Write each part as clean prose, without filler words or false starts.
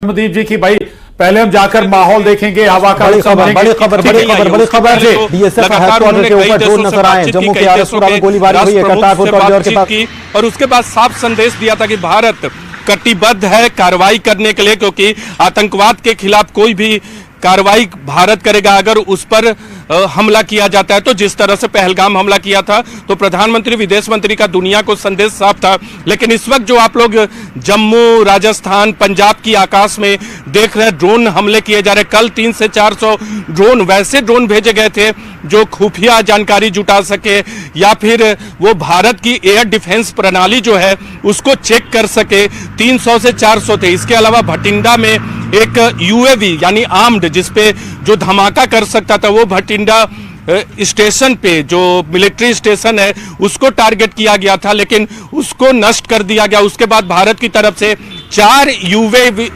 रमदीप जी की भाई पहले हम जाकर माहौल देखेंगे, हवा का बड़ी खबर बीएसएफ हेडक्वार्टर के ऊपर ड्रोन नजर आए। जम्मू के आरएसपुरा में गोलीबारी हुई है। करतारपुर कॉरिडोर के पास और उसके बाद साफ संदेश दिया था कि भारत कटिबद्ध है कार्रवाई करने के लिए, क्योंकि आतंकवाद के खिलाफ कोई भी कार्रवाई भारत करेगा। अगर उस पर हमला किया जाता है तो जिस तरह से पहलगाम हमला किया था, तो प्रधानमंत्री विदेश मंत्री का दुनिया को संदेश साफ था। लेकिन इस वक्त जो आप लोग जम्मू, राजस्थान, पंजाब की आकाश में देख रहे हैं, ड्रोन हमले किए जा रहे हैं। कल 300 से 400 ड्रोन वैसे ड्रोन भेजे गए थे जो खुफिया जानकारी जुटा सके या फिर वो भारत की एयर डिफेंस प्रणाली जो है उसको चेक कर सके। 300 से 400 थे। इसके अलावा भटिंडा में एक यूएवी यानी आर्म्ड जिसपे जो धमाका कर सकता था, वो भटिंडा स्टेशन पे जो मिलिट्री स्टेशन है उसको टारगेट किया गया था, लेकिन उसको नष्ट कर दिया गया। उसके बाद भारत की तरफ से 4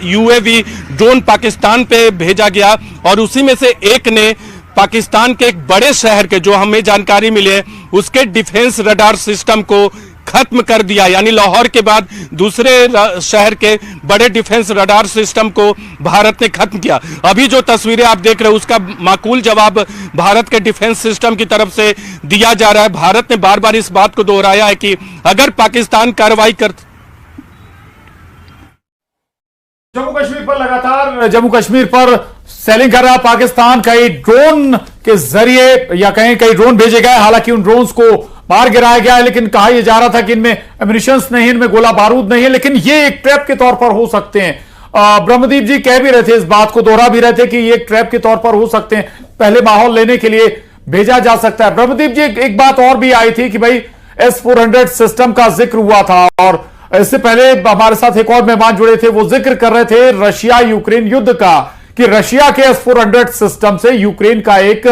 यूएवी ड्रोन पाकिस्तान पे भेजा गया और उसी में से एक ने पाकिस्तान के एक बड़े शहर के, जो हमें जानकारी मिली है, उसके डिफेंस रडार सिस्टम को खत्म कर दिया। यानी लाहौर के बाद दूसरे शहर के बड़े डिफेंस रडार सिस्टम को भारत ने खत्म किया। अभी जो तस्वीरें आप देख रहे हैं उसका माकूल जवाब भारत के डिफेंस सिस्टम की तरफ से दिया जा रहा है। भारत ने बार बार इस बात को दोहराया है कि अगर पाकिस्तान कार्रवाई कर जम्मू कश्मीर पर लगातार जम्मू कश्मीर पर सेलिंग कर रहा पाकिस्तान, कई ड्रोन के जरिए या कहीं ड्रोन भेजे गए। हालांकि उन ड्रोन्स को मार गिराया गया है, लेकिन कहा यह जा रहा था कि इनमें एम्युनिशंस नहीं, इनमें गोला बारूद नहीं है, लेकिन ये एक ट्रैप के तौर पर हो सकते हैं। ब्रह्मदीप जी कह भी रहे थे, इस बात को दोहरा भी रहे थे कि ये एक ट्रैप के तौर पर हो सकते हैं, पहले माहौल लेने के लिए भेजा जा सकता है। ब्रह्मदीप जी एक बात और भी आई थी कि भाई S-400 सिस्टम का जिक्र हुआ था और इससे पहले हमारे साथ एक और मेहमान जुड़े थे, वो जिक्र कर रहे थे रशिया यूक्रेन युद्ध का, कि रशिया के S-400 सिस्टम से यूक्रेन का एक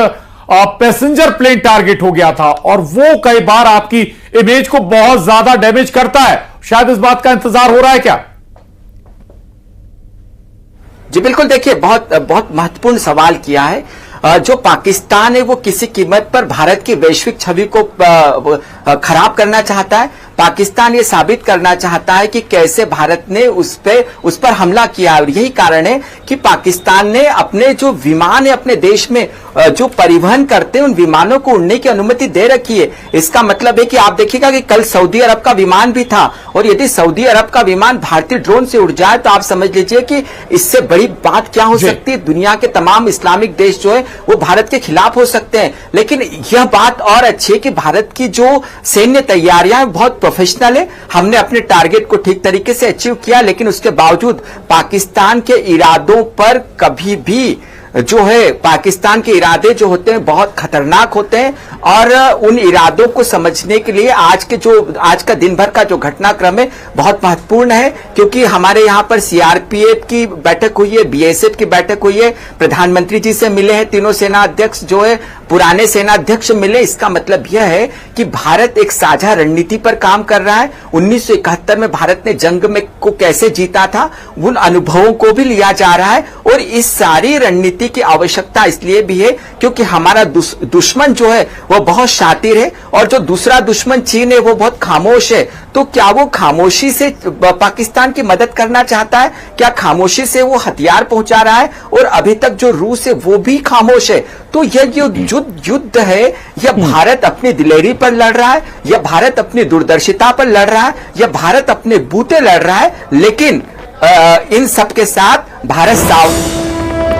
पैसेंजर प्लेन टारगेट हो गया था और वो कई बार आपकी इमेज को बहुत ज्यादा डैमेज करता है। शायद इस बात का इंतजार हो रहा है क्या? जी बिल्कुल, देखिए बहुत महत्वपूर्ण सवाल किया है। जो पाकिस्तान है वो किसी कीमत पर भारत की वैश्विक छवि को खराब करना चाहता है। पाकिस्तान ये साबित करना चाहता है कि कैसे भारत ने उस पर हमला किया, और यही कारण है कि पाकिस्तान ने अपने जो विमान है अपने देश में जो परिवहन करते हैं उन विमानों को उड़ने की अनुमति दे रखी है। इसका मतलब है कि आप देखिएगा कि कल सऊदी अरब का विमान भी था, और यदि सऊदी अरब का विमान भारतीय ड्रोन से उड़ जाए तो आप समझ लीजिए कि इससे बड़ी बात क्या हो सकती है। दुनिया के तमाम इस्लामिक देश जो है वो भारत के खिलाफ हो सकते हैं। लेकिन यह बात और अच्छी है कि भारत की जो सैन्य तैयारियां बहुत प्रोफेशनल है। हमने अपने टारगेट को ठीक तरीके से अचीव किया, लेकिन उसके बावजूद पाकिस्तान के इरादों पर कभी भी जो है पाकिस्तान के इरादे जो होते हैं बहुत खतरनाक होते हैं, और उन इरादों को समझने के लिए आज का दिन भर का जो घटनाक्रम है बहुत महत्वपूर्ण है। क्योंकि हमारे यहाँ पर सीआरपीएफ की बैठक हुई है, बीएसएफ की बैठक हुई है, प्रधानमंत्री जी से मिले हैं तीनों सेना अध्यक्ष, जो है पुराने सेना अध्यक्ष मिले। इसका मतलब यह है कि भारत एक साझा रणनीति पर काम कर रहा है। 1971 में भारत ने जंग में को कैसे जीता था, उन अनुभवों को भी लिया जा रहा है। और इस सारी रणनीति की आवश्यकता इसलिए भी है क्योंकि हमारा दुश्मन जो है वो बहुत शातिर है, और जो दूसरा दुश्मन चीन है वो बहुत खामोश है। तो क्या वो खामोशी से पाकिस्तान की मदद करना चाहता है? क्या खामोशी से वो हथियार पहुंचा रहा है? और अभी तक जो रूस है वो भी खामोश है। तो यह युद्ध है, यह भारत अपनी दिलेरी पर लड़ रहा है, यह भारत अपनी दूरदर्शिता पर लड़ रहा है, यह भारत अपने बूते लड़ रहा है। लेकिन इन सब के साथ भारत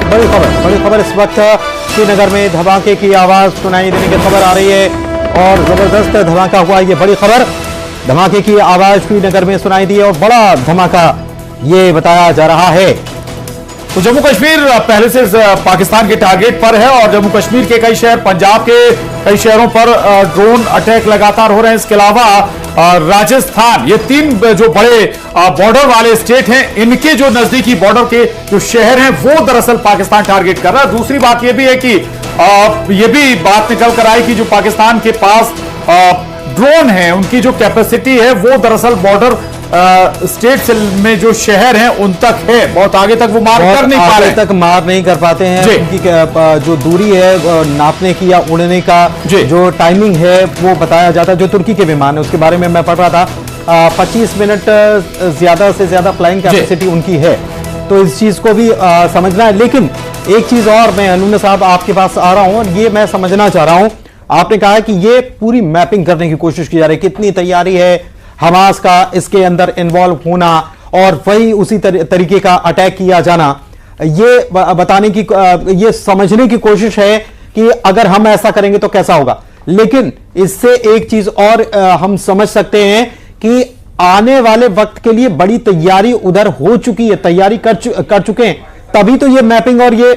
बड़ी खबर इस वक्त श्रीनगर में धमाके की आवाज सुनाई देने की खबर आ रही है और जबरदस्त धमाका हुआ। ये बड़ी खबर, धमाके की आवाज श्रीनगर में सुनाई दी और बड़ा धमाका ये बताया जा रहा है। तो जम्मू कश्मीर पहले से पाकिस्तान के टारगेट पर है और जम्मू कश्मीर के कई शहर, पंजाब के कई शहरों पर ड्रोन अटैक लगातार हो रहे हैं। इसके अलावा राजस्थान, ये 3 जो बड़े बॉर्डर वाले स्टेट हैं, इनके जो नजदीकी बॉर्डर के जो शहर हैं वो दरअसल पाकिस्तान टारगेट कर रहा है। दूसरी बात ये भी है कि ये भी बात निकल कर आई कि जो पाकिस्तान के पास ड्रोन है उनकी जो कैपेसिटी है वो दरअसल बॉर्डर स्टेट में जो शहर हैं उन तक है, बहुत आगे तक वो मार कर नहीं पा रहे, तक मार नहीं कर पाते हैं। उनकी जो दूरी है नापने की या उड़ने का जो टाइमिंग है वो बताया जाता है। जो तुर्की के विमान है उसके बारे में मैं पढ़ रहा था, 25 मिनट ज्यादा से ज्यादा फ्लाइंग कैपेसिटी उनकी है। तो इस चीज को भी समझना है। लेकिन एक चीज और, मैं नूने साहब आपके पास आ रहा हूं और ये मैं समझना चाह रहा हूं, आपने कहा कि ये पूरी मैपिंग करने की कोशिश की जा रही है, कितनी तैयारी है हमास का इसके अंदर इन्वॉल्व होना और वही उसी तरीके का अटैक किया जाना, ये बताने की, ये समझने की कोशिश है कि अगर हम ऐसा करेंगे तो कैसा होगा। लेकिन इससे एक चीज और हम समझ सकते हैं कि आने वाले वक्त के लिए बड़ी तैयारी उधर हो चुकी है, तैयारी कर चुके हैं, तभी तो ये मैपिंग और ये